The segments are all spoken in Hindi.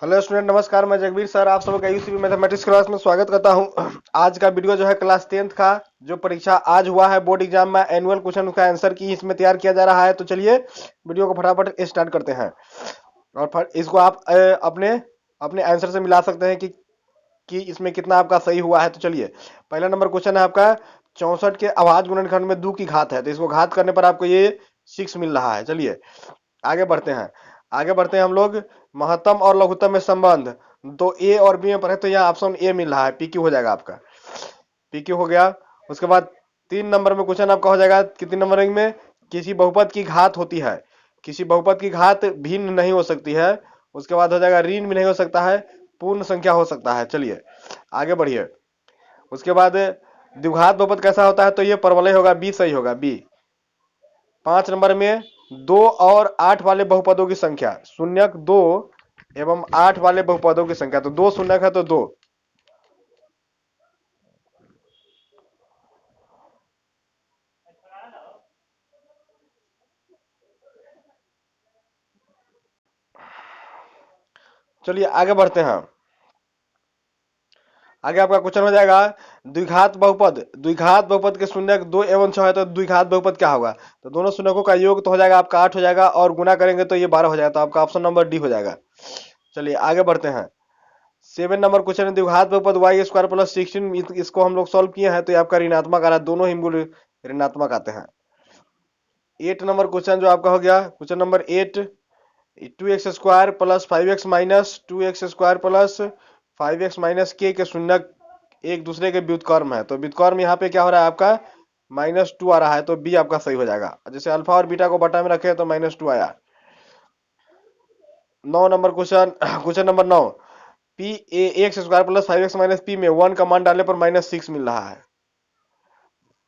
हेलो स्टूडेंट, नमस्कार। मैं जगबीर सर आप सबका यूसीबी मैथमेटिक्स क्लास में स्वागत करता हूं। आज का वीडियो जो है क्लास 10th का जो परीक्षा आज हुआ है बोर्ड एग्जाम में, एनुअल क्वेश्चन का आंसर की इसमें तैयार किया जा रहा है। तो चलिए वीडियो को फटाफट स्टार्ट करते हैं और इसको आप अपने अपने आंसर से मिला सकते हैं कि इसमें कितना आपका सही हुआ है। तो चलिए, पहला नंबर क्वेश्चन है आपका 64 के अभाज्य गुणनखंड में 2 की घात है, तो इसको घात करने पर आपको ये 6 मिल रहा है। चलिए आगे बढ़ते हैं। हम लोग महत्तम और लघुत्तम में संबंध तो ए और बी में पढ़े, तो यहाँ ऑप्शन ए मिल रहा है, पी क्यू हो जाएगा आपका, पी क्यू हो गया। उसके बाद 3 नंबर में क्वेश्चन आपका हो जाएगा कितने नंबर में, किसी बहुपद की घात होती है, किसी बहुपद की घात भिन्न नहीं हो सकती है। उसके बाद हो जाएगा ऋण भी नहीं हो सकता है, पूर्ण संख्या हो सकता है। चलिए आगे बढ़िए। उसके बाद द्विघात बहुपद कैसा होता है, तो ये परवलय होगा, बी सही होगा, बी। 5 नंबर में 2 और 8 वाले बहुपदों की संख्या, शून्यक 2 एवं 8 वाले बहुपदों की संख्या, तो 2 शून्यक है तो 2। चलिए आगे बढ़ते हैं। आगे आपका क्वेश्चन हो जाएगा द्विघात बहुपद के शून्यक 2 एवं 6 है, तो द्विघात बहुपद क्या होगा, तो दोनों शून्यकों का योग तो हो जाएगा आपका 8 हो जाएगा और गुना करेंगे तो ये 12 हो जाएगा, तो आपका ऑप्शन नंबर डी हो जाएगा। चलिए आगे बढ़ते हैं। 7 नंबर क्वेश्चन है द्विघात बहुपद वाई स्क्वायर प्लस 16, इसको हम लोग सॉल्व किए हैं, तो ये आपका ऋणात्मक आ रहा है, दोनों ही मूल ऋणात्मक आते हैं। 8 नंबर क्वेश्चन जो आपका हो गया, question number 8, 2x² plus 5x minus 2x² plus 5x minus के शून्यक एक दूसरे के व्युत्क्रम है, तो व्युत्क्रम यहाँ पे क्या हो रहा है आपका -2 आ रहा है, तो बी आपका सही हो जाएगा। जैसे अल्फा और बीटा को बटा में रखे तो -2 आया। 9 number question, question number 9, P A x² plus 5x minus P में 1 का मान डालने पर -6 मिल रहा है।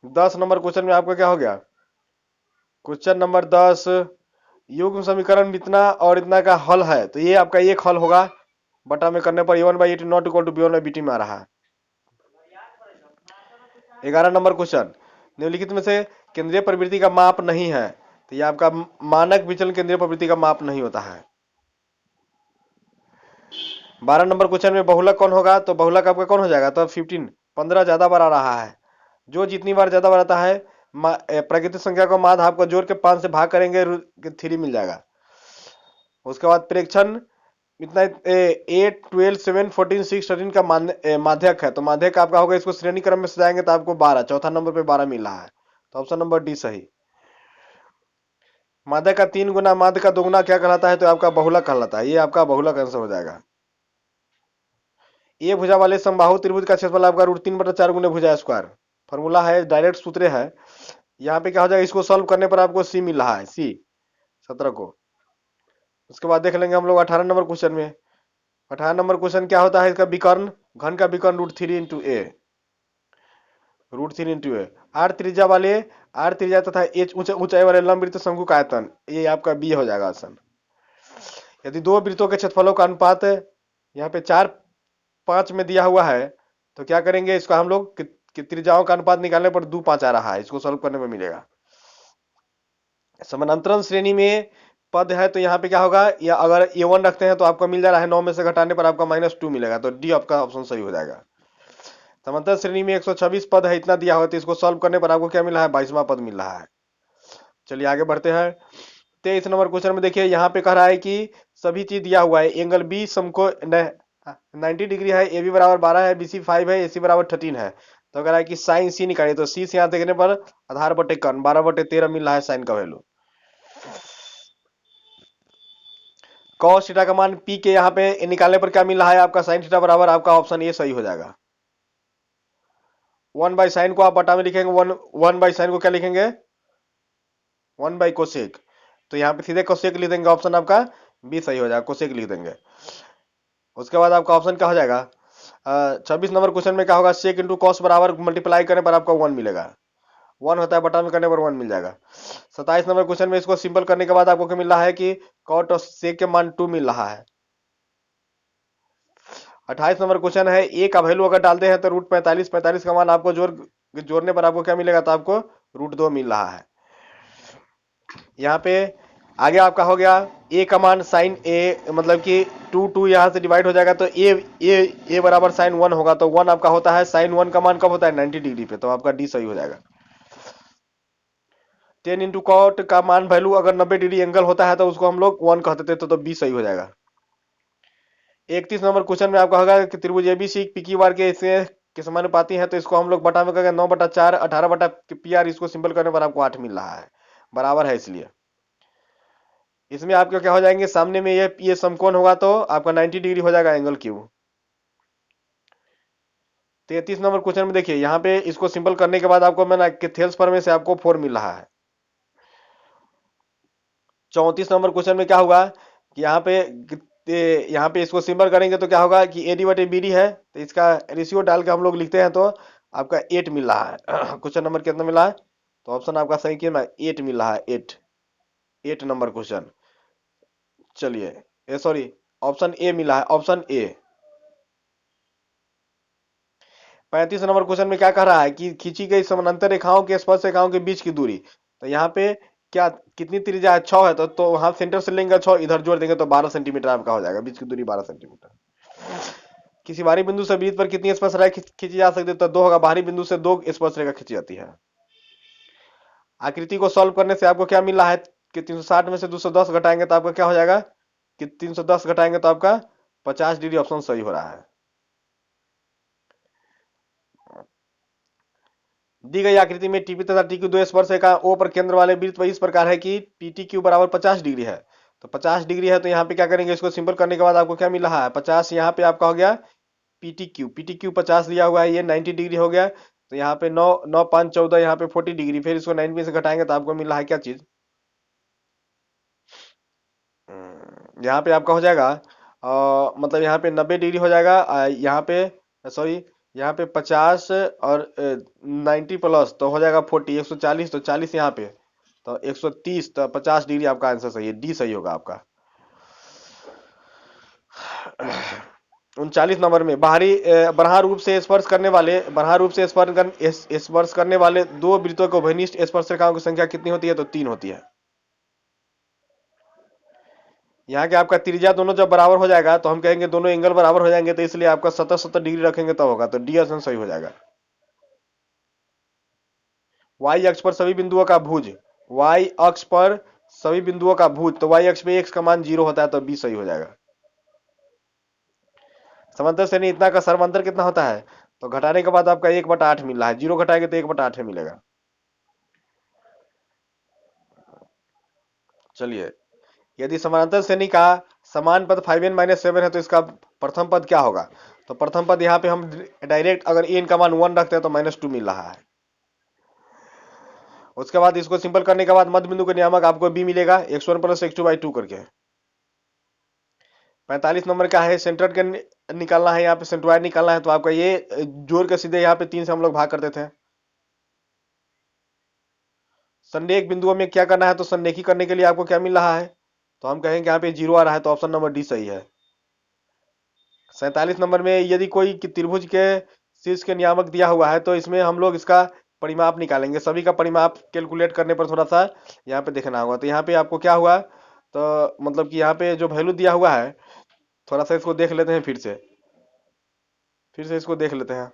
10 नंबर क्वेश्चन में आपका क्या हो गया, क्वेश्चन नंबर 10, युग्म समीकरण इतना और इतना का हल है, तो ये आपका एक हल होगा, बटा में करने पर a1/8 not equal to b1/bt में आ रहा है। 11 नंबर क्वेश्चन, निम्नलिखित में से केंद्रीय प्रवृत्ति का माप नहीं है, तो ये आपका मानक विचलन केंद्रीय प्रवृत्ति का माप नहीं होता है। 12 नंबर क्वेश्चन में बहुलक कौन होगा, तो बहुलक आपका कौन हो जाएगा, तो 15 ज्यादा बार आ रहा है, जो जितनी बार ज्यादा बार आता है प्राकृतिक संख्या को माध्य आपको जोड़ के 5 से भाग करेंगे 3 मिल जाएगा। उसके बाद प्रेक्षण इतना 8 12 7 14 6 13 का माध्यक है, तो माध्यक आपका होगा, इसको श्रेणी क्रम में सजाएंगे तो आपको 12, चौथा नंबर पे 12 मिल रहा है, तो ऑप्शन नंबर डी सही। माध्यक का 3 गुना माध्य का 2 गुना क्या कहलाता है, तो आपका बहुलक कहलाता है, ये आपका बहुलक आंसर हो जाएगा। ये भुजा वाले समबाहु त्रिभुज का क्षेत्रफल आपका √3/4 गुने भुजा स्क्वायर, फॉर्मूला है, डायरेक्ट सूत्र है। यहाँ पे क्या हो जाएगा, इसको सॉल्व करने पर आपको सी मिल रहा है, सी 17 को। उसके बाद देख लेंगे हम लोग 18 नंबर क्वेश्चन में। 18 नंबर क्वेश्चन क्या होता है, इसका विकर्ण, घन का विकर्ण √3 × a आर त्रिज्या वाले, आर त्रिज्या तथा एच ऊंचाई वाले लंब वृत्त शंकु का आयतन, ये आपका बी हो जाएगा आसन। यदि दो वृत्तों के क्षेत्रफलों का अनुपात यहाँ पे 4:5 में दिया हुआ है, तो क्या करेंगे, इसका हम लोग त्रिज्याओं का अनुपात निकालने पर 2:5 आ रहा है, इसको सॉल्व करने में मिलेगा। समानांतरण श्रेणी में पद है, तो यहाँ पे क्या होगा, या अगर a1 रखते हैं तो आपको मिल जा रहा है, 9 में से घटाने पर आपका -2 मिलेगा, तो डी आपका ऑप्शन सही हो जाएगा। समांतर श्रेणी में 126 पद है, इतना दिया हुआ, तो इसको सॉल्व करने पर आपको क्या मिला है, 22वां पद मिल रहा है। चलिए आगे बढ़ते हैं। 23 नंबर क्वेश्चन में देखिए, यहाँ पे कह रहा है कि सभी चीज दिया हुआ है, एंगल बी समको 90 डिग्री है, ए बी बराबर 12 है, बी सी 5 है, ए सी बराबर 13 है, तो अगर है कि साइन सी निकालिए, तो सी से यहाँ देखने पर आधार बटे कर्ण 12/13 मिल रहा है साइन का वैल्यू। कॉस थीटा का मान पी के यहाँ पे निकालने पर क्या मिल रहा है आपका, साइन थीटा बराबर, आपका ऑप्शन ए सही हो जाएगा। 1/sin को आप बटा में लिखेंगे, 1/sin को क्या लिखेंगे, 1/कोसेक, तो यहाँ पे सीधे कोसेक लिख देंगे, ऑप्शन आपका बी सही हो जाएगा, कोसेक लिख देंगे। उसके बाद आपका ऑप्शन क्या हो जाएगा, 26 नंबर क्वेश्चन में क्या होगा, सेक इंटू कॉस बराबर मल्टीप्लाई करने पर आपका 1 मिलेगा, 1 होता है, बटा में करने पर 1 मिल जाएगा। 27 नंबर क्वेश्चन में इसको सिंपल करने के बाद आपको क्या मिल रहा है कि कॉट और सेक के मान 2 मिल रहा है। 28 नंबर क्वेश्चन है, ए का वैल्यू अगर डालते हैं तो √45, 45 का मान आपको जोड़ने पर आपको क्या मिलेगा, तो आपको √2 मिल रहा है। यहाँ पे आगे आपका हो गया ए का मान साइन ए, मतलब कि 2 यहाँ से डिवाइड हो जाएगा तो ए बराबर साइन 1 होगा, तो 1 आपका होता है, साइन 1 का मान कब होता है 90 डिग्री पे, तो आपका डी सही हो जाएगा। 10 इंटू कॉट का मान वैल्यू अगर 90 डिग्री एंगल होता है तो उसको हम लोग 1 कहते थे, तो बी सही हो जाएगा। 31 नंबर क्वेश्चन में आपका होगा कि त्रिभुज एबीसी पी क्यू आर के समानुपाती है, तो इसको हम लोग बटा में करेंगे 9/4 18/PR, इसको सिंपल करने पर आपको 8 मिल रहा है, बराबर है इसलिए। इसमें आपके क्या हो जाएंगे, सामने में ये समकोण होगा तो आपका 90 डिग्री हो जाएगा एंगल क्यू। 33 नंबर क्वेश्चन में देखिए, यहाँ पे इसको सिंपल करने के बाद आपको मैंने कि थेल्स में से आपको 4 मिल रहा है। 34 नंबर क्वेश्चन में क्या होगा कि यहाँ पे इसको सिंपल करेंगे तो क्या होगा कि एडी बटे बीडी है, तो इसका रेशियो डाल के हम लोग लिखते हैं तो आपका 8 मिल रहा है। क्वेश्चन नंबर कितना मिला है, तो ऑप्शन आपका सही किया, 8 मिल रहा है, 8 नंबर क्वेश्चन। चलिए सॉरी, ऑप्शन ए मिला है, ऑप्शन ए। 35 नंबर क्वेश्चन में क्या कह रहा है कि खींची गई समानांतर रेखाओं के स्पर्श रेखाओं के बीच की दूरी, तो यहाँ पे क्या कितनी त्रिज्या है, 6 है, तो वहां सेंटर से लेंगे 6, इधर जोड़ देंगे तो 12 सेंटीमीटर आपका हो जाएगा, बीच की दूरी 12 सेंटीमीटर। किसी बाहरी बिंदु से वृत्त पर कितनी स्पर्श रेखा खींची जा सकती है, तो 2 होगा, बाहरी बिंदु से 2 स्पर्श रेखा खींची जाती है। आकृति को सॉल्व करने से आपको क्या मिल रहा है कि 360 में से 210 घटाएंगे तो आपका क्या हो जाएगा कि 310 घटाएंगे तो आपका 50 डिग्री, ऑप्शन सही हो रहा है। दी गई आकृति में टीपी तथा टी क्यू दो स्पर्श रेखा ओ पर केंद्र वाले वृत्त इस प्रकार है कि पीटी क्यू बराबर 50 डिग्री है, तो 50 डिग्री है, तो यहाँ पे क्या करेंगे, इसको सिंपल करने के बाद आपको क्या मिल रहा है 50, यहाँ पे आपका हो गया पीटी क्यू 50 लिया हुआ है, ये 90 डिग्री हो गया, तो यहाँ पे 9 9 5 14, यहाँ पे 40 डिग्री, फिर इसको 90 से घटाएंगे तो आपको मिल रहा है क्या चीज, यहाँ पे आपका हो जाएगा मतलब यहाँ पे 90 डिग्री हो जाएगा, यहाँ पे सॉरी, यहाँ पे 50 और 90 प्लस तो हो जाएगा 40, 140, तो 40 यहाँ पे, तो 130, तो 50 डिग्री आपका आंसर सही है, डी सही होगा आपका। 39 नंबर में स्पर्श करने वाले दो वृत्तों को घनिष्ठ स्पर्श रेखाओं की संख्या कितनी होती है, तो 3 होती है। यहाँ के आपका त्रिज्या दोनों जब बराबर हो जाएगा तो हम कहेंगे दोनों एंगल बराबर हो जाएंगे, तो इसलिए आपका 70 डिग्री रखेंगे तब होगा, तो डी ऑप्शन सही हो जाएगा। वाई अक्ष पर सभी बिंदुओं का भुज, वाई अक्ष पर सभी बिंदुओं का भुज, तो वाई अक्ष पे एक्स का मान 0 होता है, तो बी सही हो जाएगा। समांतर श्रेणी इतना का सर्वांतर कितना होता है, तो घटाने के बाद आपका 1/8 मिल रहा है, 0 घटाएंगे तो 1/8 मिलेगा। चलिए, यदि समांतर श्रेणी का समान पद 5n-7 है तो इसका प्रथम पद क्या होगा, तो प्रथम पद यहाँ पे हम डायरेक्ट अगर n का मान 1 रखते हैं तो -2 मिल रहा है। उसके बाद इसको सिंपल करने के बाद मध्य बिंदु के नियामक आपको b मिलेगा, x1 + x2/2 करके। 45 नंबर का है सेंटर के निकालना है, यहाँ पे सेंट्रॉइड निकालना है, तो आपका ये जोड़ के सीधे यहाँ पे 3 से हम लोग भाग करते थे। संरेख बिंदुओं में क्या करना है, तो संरेखी करने के लिए आपको क्या मिल रहा है, तो हम कहेंगे यहाँ पे 0 आ रहा है, तो ऑप्शन नंबर डी सही है। 47 नंबर में यदि कोई त्रिभुज के शीर्ष के नियामक दिया हुआ है तो इसमें हम लोग इसका परिमाप निकालेंगे, सभी का परिमाप कैलकुलेट करने पर थोड़ा सा यहाँ पे देखना होगा, तो यहाँ पे आपको क्या हुआ, तो मतलब कि यहाँ पे जो वैल्यू दिया हुआ है, थोड़ा सा इसको देख लेते हैं, फिर से इसको देख लेते हैं।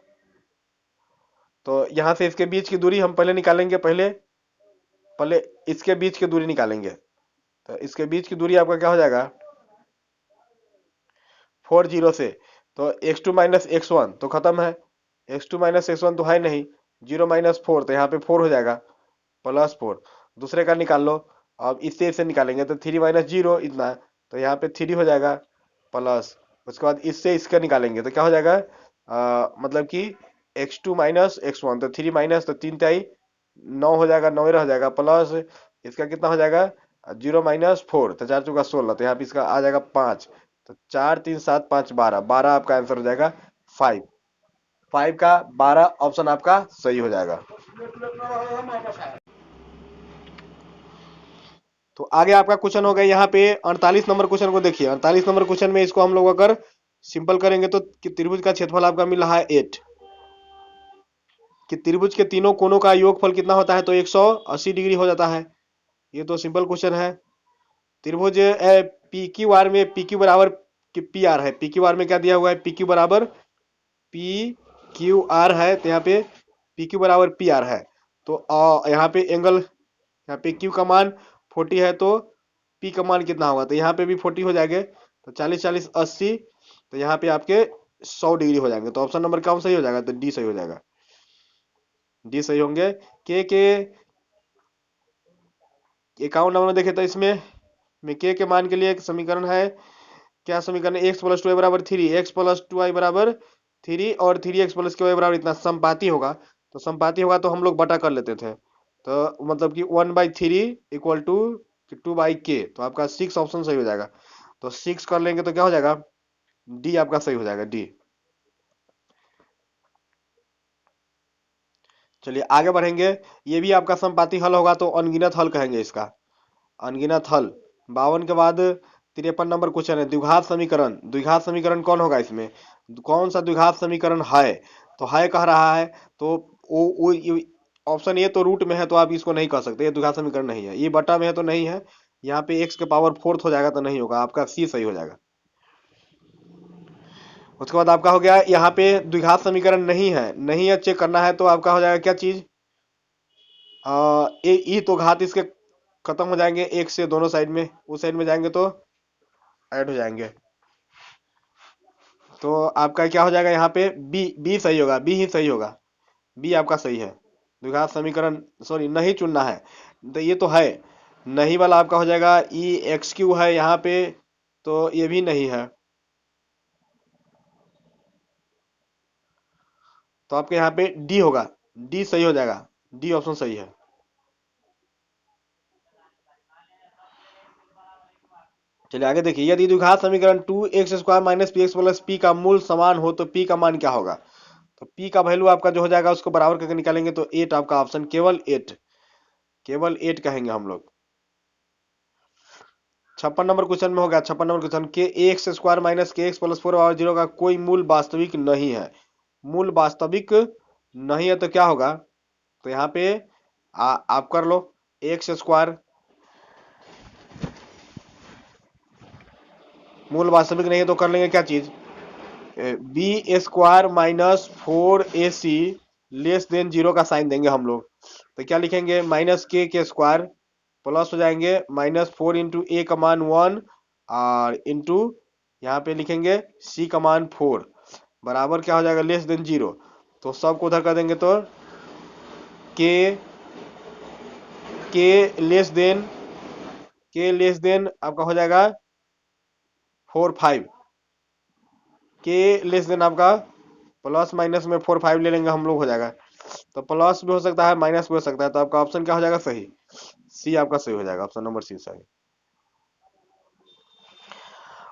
तो यहाँ से इसके बीच की दूरी हम पहले निकालेंगे, पहले पहले इसके बीच की दूरी निकालेंगे, तो इसके बीच की दूरी आपका क्या हो जाएगा 40 से, तो x2 - x1 तो खत्म है, x2 - x1 तो है नहीं, 0 - 4 तो यहाँ पे 4 हो जाएगा, +4, दूसरे का निकाल लो, अब इससे इसे निकालेंगे तो 3 - 0 इतना, तो यहाँ पे 3 हो जाएगा प्लस, उसके बाद इससे इसका निकालेंगे तो क्या हो जाएगा, मतलब कि x2 - x1, तो 3 माइनस, तो 3 तिहाई 9 हो जाएगा, 9 रह जाएगा, प्लस इसका कितना हो जाएगा 0 - 4, तो 4 चौका 16, तो यहाँ पे इसका आ जाएगा 5, तो 4 3 7 5 12, 12 आपका आंसर हो जाएगा 5, 5 का 12 ऑप्शन आपका सही हो जाएगा। तो आगे आपका क्वेश्चन हो गया यहाँ पे 48 नंबर क्वेश्चन को देखिए। 48 नंबर क्वेश्चन में इसको हम लोग अगर सिंपल करेंगे तो कि त्रिभुज का क्षेत्रफल आपका मिल रहा है 8, कि त्रिभुज के तीनों कोनों का योगफल कितना होता है, तो 180 डिग्री हो जाता है। ये तो सिंपल क्वेश्चन है। त्रिभुज पी क्यू आर में पी क्यू बराबर पी आर है। पी क्यू आर में क्या दिया हुआ है, पी क्यू बराबर पी क्यू आर है, तो यहाँ पे पी क्यू बराबर पी आर है। तो यहाँ पे एंगल, यहाँ पे क्यू का मान 40 है, तो पी का मान कितना होगा, तो यहाँ पे भी 40 हो जाएंगे, तो 40 40 80, तो यहाँ पे आपके 100 डिग्री हो जाएंगे। तो ऑप्शन नंबर कौन सही हो जाएगा, तो डी सही हो जाएगा, डी सही होंगे। के अकाउंट नंबर देखे तो इसमें के मान के लिए एक समीकरण है। क्या समीकरण, एक्स प्लस टू वाई बराबर 3, एक्स प्लस टू वाई बराबर 3 और 3x प्लस के वाई बराबर इतना संपाती होगा। तो संपाती होगा तो हम लोग बटा कर लेते थे, तो मतलब कि 1/3 इक्वल टू 2/k, तो आपका 6 ऑप्शन सही हो जाएगा। तो 6 कर लेंगे तो क्या हो जाएगा, डी आपका सही हो जाएगा, डी। चलिए आगे बढ़ेंगे। ये भी आपका संपाती हल होगा तो अनगिनत हल कहेंगे इसका, अनगिनत हल। 52 के बाद 53 नंबर क्वेश्चन है, द्विघात समीकरण। द्विघात समीकरण कौन होगा इसमें, कौन सा द्विघात समीकरण है, तो है कह रहा है, तो वो ऑप्शन ए तो रूट में है, तो आप इसको नहीं कह सकते, ये द्विघात समीकरण नहीं है। ये बटा में है तो नहीं है, यहाँ पे एक्स के पावर फोर्थ हो जाएगा तो नहीं होगा, आपका सी सही हो जाएगा। उसके बाद आपका हो गया, यहाँ पे द्विघात समीकरण नहीं है, नहीं है चेक करना है, तो आपका हो जाएगा क्या चीज, ई तो घात इसके खत्म हो जाएंगे, एक से दोनों साइड में, उस साइड में जाएंगे तो ऐड हो जाएंगे। तो आपका क्या हो जाएगा, यहाँ पे बी, बी सही होगा, बी ही सही होगा, बी आपका सही है। द्विघात समीकरण, सॉरी नहीं चुनना है, तो ये तो है, नहीं वाला आपका हो जाएगा ई एक्स क्यू है यहाँ पे, तो ये भी नहीं है, तो आपके यहाँ पे डी होगा, डी सही हो जाएगा, डी ऑप्शन सही है। चलिए आगे देखिए, यदि द्विघात समीकरण 2x² minus P x plus P का मूल समान हो तो पी का मान क्या होगा, तो पी का वैल्यू आपका जो हो जाएगा उसको बराबर करके निकालेंगे, तो 8 आपका ऑप्शन, केवल 8, केवल 8 कहेंगे हम लोग। 56 नंबर क्वेश्चन में होगा, 56 नंबर क्वेश्चन, के एक्स स्क्वायर माइनस के एक्स प्लस 4/0 का कोई मूल वास्तविक नहीं है। मूल वास्तविक नहीं है तो क्या होगा, तो यहाँ पे आप कर लो, एक्स स्क्वायर मूल वास्तविक नहीं है तो कर लेंगे क्या चीज, B square minus 4ac less than 0 का साइन देंगे हम लोग, तो क्या लिखेंगे, माइनस के स्क्वायर प्लस हो जाएंगे -4 इंटू ए का मान 1 और इंटू यहाँ पे लिखेंगे सी का मान 4 बराबर क्या हो जाएगा, लेस देन 0, तो सबको उधर कर देंगे तो के के लेस देन, के लेस देन आपका हो जाएगा 4 5, के लेस देन आपका प्लस माइनस में 4 5 ले लेंगे हम लोग, हो जाएगा, तो प्लस भी हो सकता है माइनस भी हो सकता है, तो आपका ऑप्शन क्या हो जाएगा, सही, सी आपका सही हो जाएगा, ऑप्शन नंबर सी सही।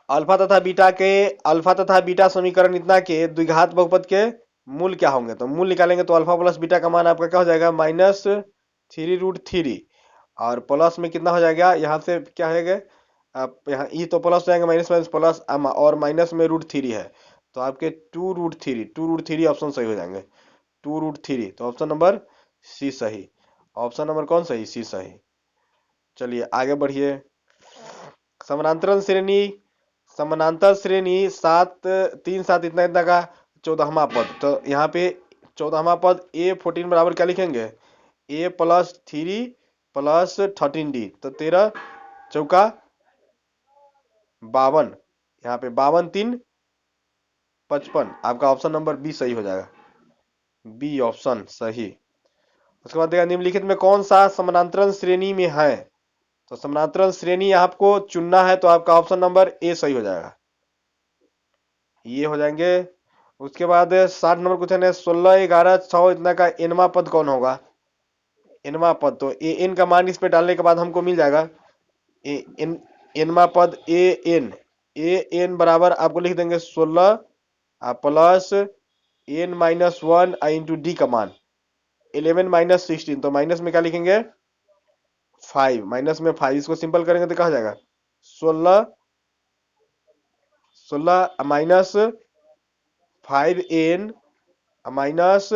अल्फा तथा बीटा के, अल्फा तथा बीटा समीकरण इतना के द्विघात बहुपद के मूल क्या होंगे, तो मूल निकालेंगे तो अल्फा प्लस बीटा का मान आपका क्या हो जाएगा, -3√3, और प्लस में कितना हो जाएगा, यहाँ से क्या है, आप यहाँ ई तो प्लस हो जाएगा, माइनस माइनस प्लस, और माइनस में √3 है, तो आपके 2√3 ऑप्शन सही हो जाएंगे, 2√3, तो ऑप्शन नंबर सी सही, ऑप्शन नंबर कौन सही, सी सही। चलिए आगे बढ़िए। समानांतर श्रेणी, समानांतर श्रेणी 7 3 7 इतना इतना का 14वां पद, तो यहाँ पे 14वां पद A14 बराबर क्या लिखेंगे, A+3 प्लस 13D, तो 13 चौका 52, यहाँ पे 52 3 55, आपका ऑप्शन नंबर बी सही हो जाएगा, बी ऑप्शन सही। उसके बाद देखा निम्नलिखित में कौन सा समानांतर श्रेणी में है, तो समानांतर श्रेणी आपको चुनना है, तो आपका ऑप्शन नंबर ए सही हो जाएगा, ये हो जाएंगे। उसके बाद 60 नंबर क्वेश्चन है, 16 11 6 इतना का एनवा पद कौन होगा, एनवा पद, तो ए एन का मान इस पे डालने के बाद हमको मिल जाएगा, ए एन, एनवा पद ए एन बराबर आपको लिख देंगे 16 प्लस n-1 इंटू डी का मान 11 -16, तो माइनस में क्या लिखेंगे 5, माइनस में 5, इसको सिंपल करेंगे तो कहा जाएगा 16 16 minus 5n minus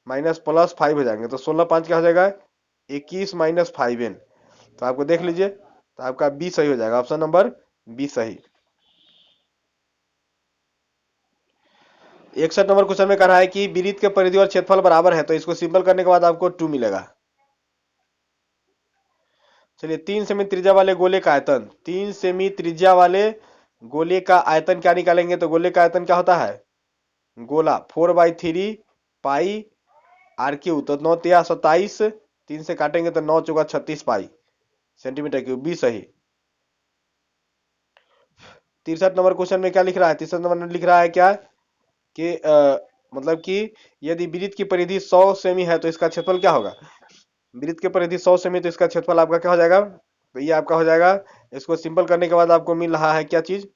minus plus 5 हो जाएंगे, तो 16 5 क्या हो जाएगा 21 -5n, तो आपको देख लीजिए, तो आपका बी सही हो जाएगा, ऑप्शन नंबर बी सही। 61 नंबर क्वेश्चन में कह रहा है कि वृत्त के परिधि और क्षेत्रफल बराबर है, तो इसको सिंपल करने के बाद आपको 2 मिलेगा। चलिए, 3 सेमी त्रिज्या वाले गोले का आयतन, 3 सेमी त्रिज्या वाले गोले का आयतन क्या निकालेंगे? तो गोले का आयतन क्या होता है? गोला 4/3 पाई आर क्यू, तो 9 तिया 27, 3 से काटेंगे तो 9 चौका 36 पाई सेंटीमीटर क्यूब, बी सही। 63 नंबर क्वेश्चन में क्या लिख रहा है? 63 नंबर में लिख रहा है क्या कि मतलब कि यदि वृत्त की परिधि 100 सेमी है तो इसका क्षेत्रफल क्या होगा? वृत्त की परिधि 100 सेमी, तो इसका क्षेत्रफल आपका क्या हो जाएगा? तो ये आपका हो जाएगा, इसको सिंपल करने के बाद आपको मिल रहा है क्या चीज?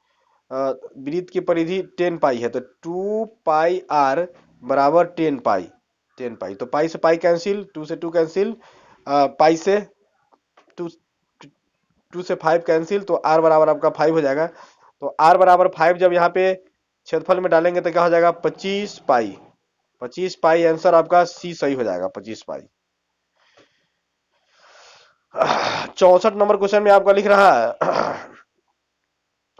वृत्त की परिधि 10 पाई है, तो 2 पाई आर बराबर 10 पाई, 10 पाई, तो पाई से पाई कैंसिल, 2 से 2 कैंसिल, पाई से 2, 2 से 5 कैंसिल, तो आर बराबर आपका 5 हो जाएगा। तो आर बराबर 5 जब यहाँ पे क्षेत्रफल में डालेंगे तो क्या हो जाएगा? 25 पाई, 25 पाई, आंसर आपका सी सही हो जाएगा, 25 पाई। 64 नंबर क्वेश्चन में आपका लिख रहा है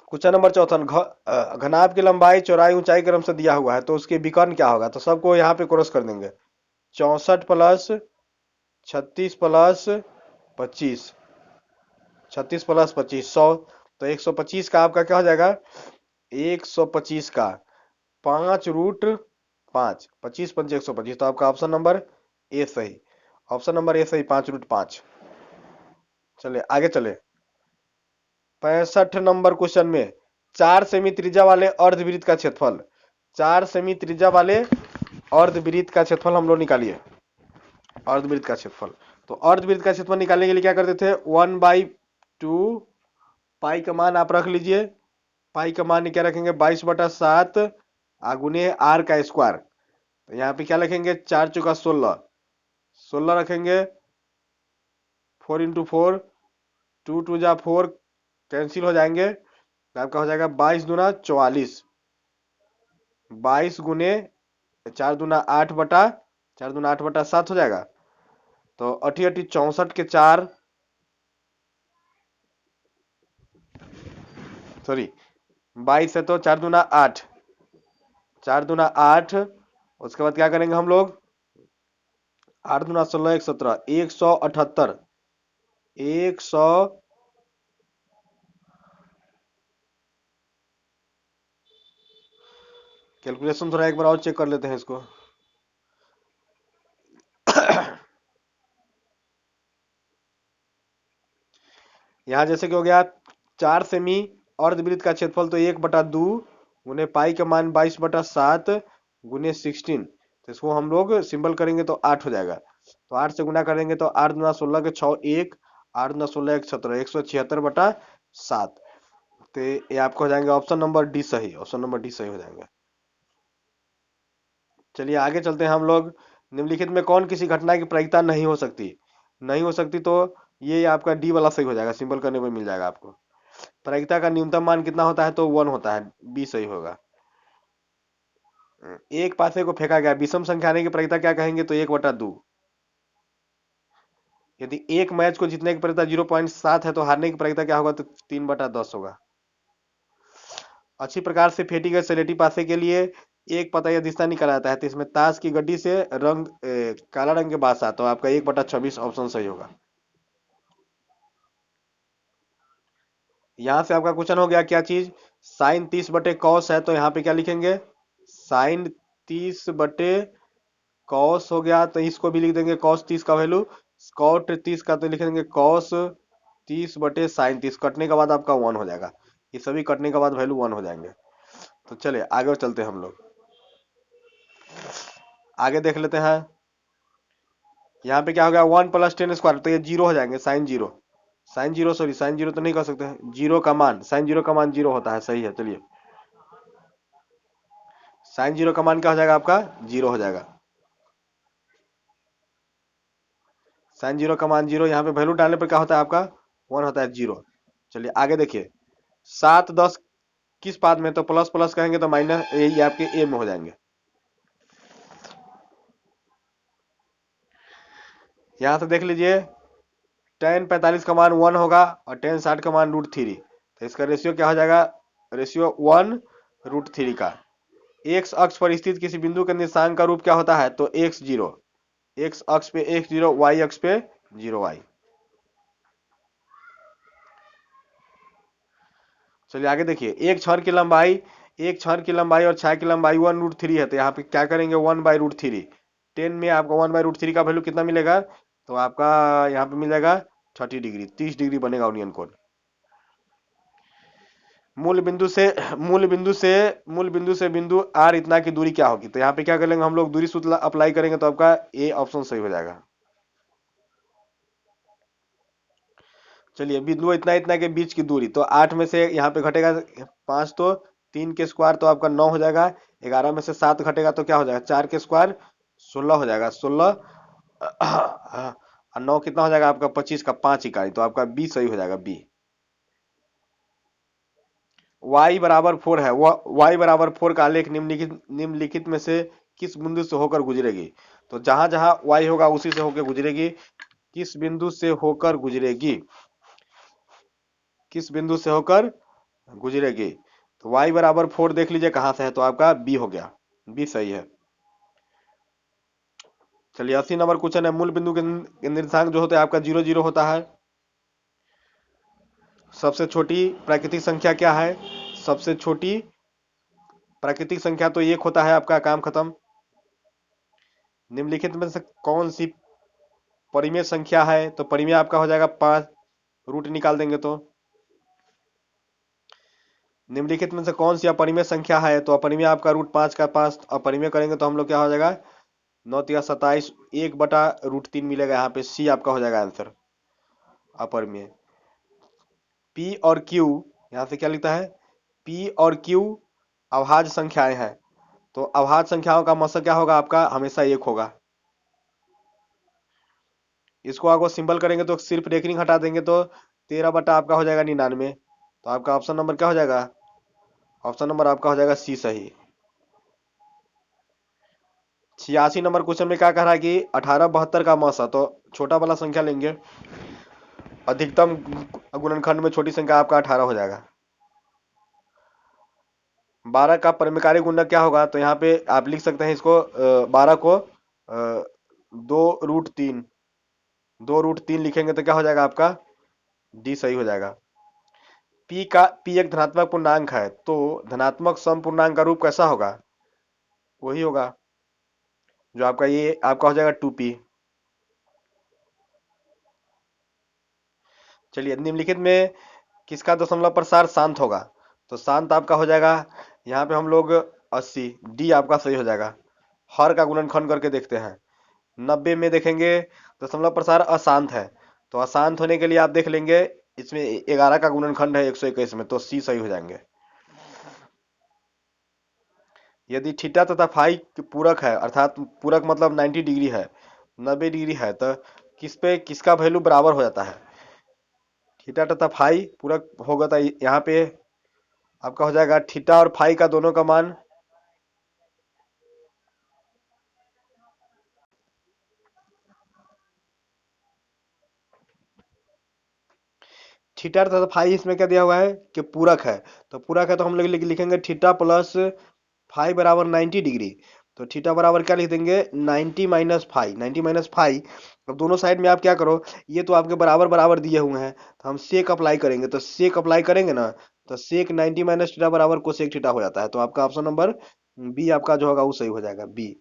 क्वेश्चन नंबर 64, घनाभ की लंबाई चौड़ाई ऊंचाई क्रम से दिया हुआ है, तो उसके विकर्ण क्या होगा? तो सबको यहाँ पे क्रॉस कर देंगे, 64 प्लस 36 प्लस 25, 36 प्लस 25 100, तो 125 का आपका क्या हो जाएगा? 125 का 5√5, 25 पंचे 125, तो आपका ऑप्शन नंबर ए सही, ऑप्शन नंबर ए सही, 5√5। चलिए आगे चले। 65 नंबर क्वेश्चन में 4 सेमी त्रिज्या वाले अर्धवृत्त का क्षेत्रफल, 4 सेमी त्रिज्या वाले अर्धवृत्त का क्षेत्रफल हम लोग निकालिए, अर्धवृत्त का क्षेत्रफल। तो अर्धवृत्त का क्षेत्रफल निकालने के लिए क्या करते थे? 1/2 पाई का मान आप रख लीजिए, पाई का मान क्या रखेंगे? 22/7 गुने आर का स्क्वायर, तो यहाँ पे क्या लिखेंगे? 4 चौका 16, 16 रखेंगे, 4 × 4, 2 2 जा 4 कैंसिल हो जाएंगे, तो आपका हो जाएगा 22 दूना 44, 22 गुने 4 दूना 8 बटा 4 दूना 8 बटा 7 हो जाएगा, तो 80 80 64 के 4, सॉरी 22 है तो 4 दूना 8, 4 दूना 8, उसके बाद क्या करेंगे हम लोग? 8 दूना 16 1 17, 178, 100, कैलकुलेशन थोड़ा एक बार और चेक कर लेते हैं इसको। यहाँ जैसे कि हो गया 4 सेमी अर्धवृत्त का क्षेत्रफल, तो 1/2 गुने पाई का मान 22/7 गुने 16, तो इसको हम लोग सिंबल करेंगे तो 8 हो जाएगा, तो 8 से गुना करेंगे तो 8 दूना 16 के 6 1, 8 दूना 16 1 17, 176/7, तो ये आपको हो जाएंगे ऑप्शन नंबर डी सही, ऑप्शन नंबर डी सही हो जाएंगे। चलिए आगे चलते हैं हम लोग। निम्नलिखित में कौन किसी घटना की प्रायिकता नहीं हो सकती? नहीं हो सकती, तो ये आपका डी वाला सही हो जाएगा, सिंपल करने में मिल जाएगा आपको। प्रायिकता का न्यूनतम मान कितना होता है? तो 1 होता है, बी सही होगा। एक पासे को फेंका गया, विषम संख्या आने की प्रायिकता क्या कहेंगे? तो 1/2। यदि एक मैच को जीतने की प्रायिकता 0.7 है तो हारने की प्रायिकता क्या होगा? तो 3/10 होगा। अच्छी प्रकार से फेंटी गई सलेटी पासे के लिए एक पता या दिशा निकला जाता है, तो इसमें ताश की गड्डी से रंग काला रंग के बासा, तो आपका 1/26 ऑप्शन सही होगा। यहां से आपका क्वेश्चन हो गया क्या चीज? साइन 30/cos है, तो यहाँ पे क्या लिखेंगे? साइन 30/cos हो गया, तो इसको भी लिख देंगे cos 30 का वैल्यू, cot 30 का तो लिख देंगे cos 30/sin 30, कटने के बाद आपका 1 हो जाएगा, ये सभी कटने के बाद वैल्यू 1 हो जाएंगे। तो चलिए आगे चलते हैं हम लोग, आगे देख लेते हैं। यहाँ पे क्या हो गया? 1 + 10² तो ये 0 हो जाएंगे, साइन 0, साइन 0 सॉरी साइन 0 तो नहीं कर सकते, जीरो का मान, साइन 0 का मान 0 होता है, सही है। चलिए साइन 0 का मान क्या हो जाएगा? आपका 0 हो जाएगा, साइन 0 का मान 0, यहाँ पे वैल्यू डालने पर क्या होता है? आपका 1 होता है, 0। चलिए आगे देखिए, 7 10 किस पाद में? तो प्लस प्लस कहेंगे तो माइनस, ये आपके ए में हो जाएंगे। यहाँ से देख लीजिए tan 45 का मान 1 होगा और tan 60 का मान √3, तो इसका रेशियो क्या हो जाएगा, रेशियो 1/√3 का। एक्स अक्ष पर स्थित किसी बिंदु के निर्देशांक का रूप क्या होता है, तो x0, एक्स अक्ष पे x0, y अक्ष पे 0y। चलिए आगे देखिए, एक क्षण की लंबाई और छाया की लंबाई 1/√3 है, तो यहाँ पे क्या करेंगे 1/√3। 10 में आपको 1/√3 का वैल्यू कितना मिलेगा, तो आपका यहाँ पे मिल जाएगा 30 डिग्री, 30 डिग्री बनेगा ऑनियन कोण। मूल बिंदु से बिंदु आर इतना की दूरी क्या होगी, तो यहाँ पे क्या करेंगे हम लोग, दूरी सूत्र अप्लाई करेंगे, तो आपका ए ऑप्शन सही हो जाएगा। चलिए, बिंदु इतना इतना के बीच की दूरी, तो 8 में से यहाँ पे घटेगा 5, तो 3 के स्क्वायर तो आपका 9 हो जाएगा। 11 में से 7 घटेगा तो क्या हो जाएगा, 4 के स्क्वायर 16 हो जाएगा। 16 और 9 कितना हो जाएगा आपका, 25 का 5 इकाई, तो आपका बी सही हो जाएगा, बी। y बराबर 4 है, y बराबर 4 का आलेख निम्नलिखित में से किस बिंदु से होकर गुजरेगी, तो जहां जहां y होगा उसी से होकर गुजरेगी। किस बिंदु से होकर गुजरेगी, किस बिंदु से होकर गुजरेगी, तो y बराबर 4 देख लीजिए कहां से है, तो आपका बी हो गया, बी सही है। चलिए 80 नंबर क्वेश्चन है, मूल बिंदु के निर्देशांक जो होता है आपका 0 0 होता है। सबसे छोटी प्राकृतिक संख्या क्या है, सबसे छोटी प्राकृतिक संख्या तो 1 होता है, आपका काम खत्म। निम्नलिखित में से कौन सी परिमेय संख्या है, तो परिमेय आपका हो जाएगा 5, रूट निकाल देंगे तो। निम्नलिखित में से कौन सी अपरिमेय संख्या है, तो अपरिमेय आपका √5 का 5, अपरिमेय करेंगे तो हम लोग क्या हो जाएगा 9 × 27, 1/√3 मिलेगा, यहाँ पे सी आपका हो जाएगा आंसर, अपरिमेय। पी और क्यू, यहाँ से क्या लिखता है, पी और क्यू अभाज्य संख्याएं हैं, तो अभाज्य संख्याओं का मतलब क्या होगा आपका, हमेशा 1 होगा। इसको आपको सिंपल करेंगे तो सिर्फ रेखनी हटा देंगे तो 13 बटा आपका हो जाएगा 99, तो आपका ऑप्शन नंबर क्या हो जाएगा, ऑप्शन नंबर आपका हो जाएगा सी सही। 86 नंबर क्वेश्चन में क्या कह रहा है कि 1872 का मास है, तो छोटा वाला संख्या लेंगे, अधिकतम गुणनखंड में छोटी संख्या आपका 18 हो जाएगा। 12 का परिमेयकारी गुणक क्या होगा, तो यहाँ पे आप लिख सकते हैं इसको 12 को 2√3, 2√3 लिखेंगे तो क्या हो जाएगा आपका, डी सही हो जाएगा। पी एक धनात्मक पूर्णांक है, तो धनात्मक सम पूर्णांक का रूप कैसा होगा, वही होगा जो आपका ये आपका हो जाएगा 2p। चलिए, निम्नलिखित में किसका दशमलव प्रसार शांत होगा, तो शांत आपका हो जाएगा यहाँ पे हम लोग 80, डी आपका सही हो जाएगा। हर का गुणनखंड करके देखते हैं, 90 में देखेंगे दशमलव प्रसार अशांत है, तो अशांत होने के लिए आप देख लेंगे इसमें 11 का गुणनखंड है 121 में, तो सी सही हो जाएंगे। यदि थीटा तथा फाई पूरक है, अर्थात पूरक मतलब 90 डिग्री है, 90 डिग्री है, तो किस पे किसका वैल्यू बराबर हो जाता है, थीटा तथा फाई पूरक होगा, तो यहाँ पे आपका हो जाएगा थीटा और फाई का दोनों का मान, थीटा तथा फाई इसमें क्या दिया हुआ है कि पूरक है, तो पूरक है तो हम लोग लिखेंगे थीटा प्लस फाई बराबर 90 डिग्री, तो थीटा बराबर क्या लिख देंगे 90 माइनस फाई, 90 माइनस फाई। अब दोनों साइड में आप क्या करो, ये तो आपके बराबर बराबर दिए हुए हैं, तो हम सेक अप्लाई करेंगे, तो सेक अप्लाई करेंगे ना, तो सेक 90 माइनस थीटा बराबर कोसेक थीटा हो जाता है, तो आपका ऑप्शन नंबर बी आपका जो होगा वो सही हो जाएगा, बी।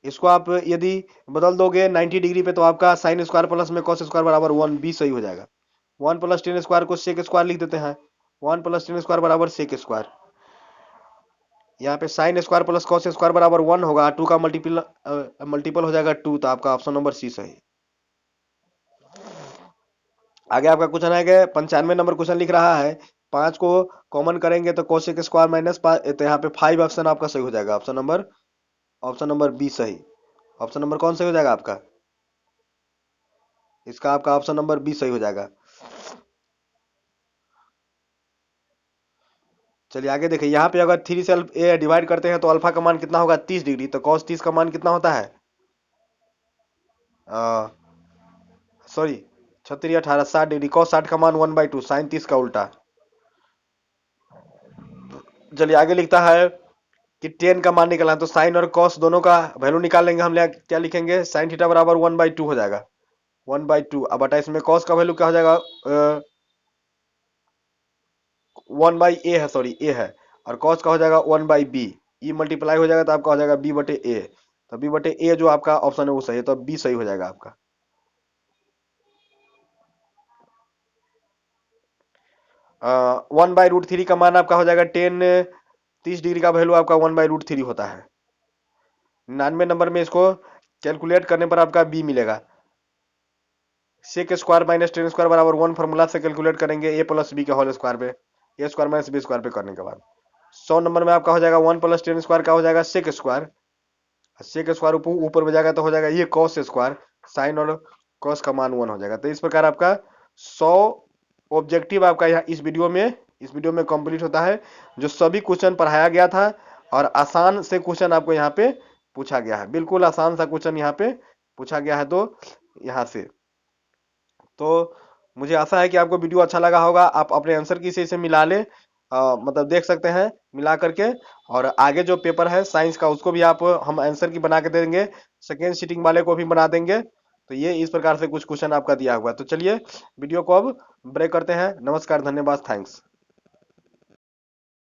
इसको आप यदि बदल दोगे 90 डिग्री पे, तो आपका साइन स्क्वायर प्लस में कॉस स्क्वायर बराबर 1, बी सही हो जाएगा। 1 प्लस टेन स्क्वायर को सेक स्क्वायर लिख देते हैं, 1 प्लस टेन स्क्वायर बराबर सेक स्क्वायर। यहाँ पे sin square plus cos square बराबर 1 होगा, 2 का मल्टीपल हो जाएगा 2, तो आपका ऑप्शन नंबर सी सही। आगे आपका क्वेश्चन आएगा 95 नंबर क्वेश्चन लिख रहा है, 5 को कॉमन करेंगे तो कोसेक स्क्वायर माइनस, तो यहाँ पे 5 ऑप्शन आपका सही हो जाएगा, ऑप्शन नंबर बी सही। ऑप्शन नंबर कौन सही हो जाएगा आपका, इसका आपका ऑप्शन नंबर बी सही हो जाएगा। चलिए आगे देखिए, यहाँ पे अगर 3 से डिवाइड करते हैं तो अल्फा का मान कितना होगा 30 डिग्री, तो कॉस 30 का मान कितना होता है सॉरी 36 18 60 डिग्री, cos 60 का मान 1/2, sin 30 का उल्टा। चलिए आगे लिखता है कि टेन का मान निकालना है, तो साइन और कॉस दोनों का वैल्यू निकाल लेंगे। हम क्या लिखेंगे, साइन थीटा बराबर 1/2 हो जाएगा, 1/2। अब बटा इसमें कॉस का वैल्यू क्या हो जाएगा, 1/a है, सॉरी ए है, और कॉस का हो जाएगा 1/b। ई मल्टीप्लाई हो जाएगा तो आपका हो जाएगा b/a। तो b/a जो आपका ऑप्शन है वो सही है, तो बी सही हो जाएगा आपका। 1/√3 का मान आपका हो जाएगा 10, 30 डिग्री का वैल्यू आपका 1/√3 होता है। 99 नंबर में इसको कैलकुलेट करने पर आपका बी मिलेगा। Sec square minus tan square बराबर 1 फॉर्मूला से कैलकुलेट करेंगे ए प्लस बी के होल स्क्वायर पे, A square minus B square पे करने के बाद 100 नंबर में आपका हो जाएगा 1 प्लस टेन स्क्वायर का हो जाएगा सेक स्क्वायर, सेक स्क्वायर ऊपर में जाएगा तो हो जाएगा ये कॉस स्क्वायर, साइन और कॉस का मान 1 हो जाएगा। तो इस प्रकार आपका 100 ऑब्जेक्टिव आपका यहाँ इस वीडियो में कंप्लीट होता है, जो सभी क्वेश्चन पढ़ाया गया था और आसान से क्वेश्चन आपको यहाँ पे पूछा गया है, बिल्कुल आसान सा क्वेश्चन यहाँ पे पूछा गया है। तो यहाँ से तो मुझे आशा है कि आपको वीडियो अच्छा लगा होगा, आप अपने आंसर की से इसे मिला ले, मतलब देख सकते हैं मिला करके। और आगे जो पेपर है साइंस का उसको भी आप हम आंसर की बना के दे देंगे, सेकेंड सीटिंग वाले को भी बना देंगे। तो ये इस प्रकार से कुछ क्वेश्चन आपका दिया हुआ है। तो चलिए वीडियो को अब ब्रेक करते हैं। नमस्कार, धन्यवाद, थैंक्स।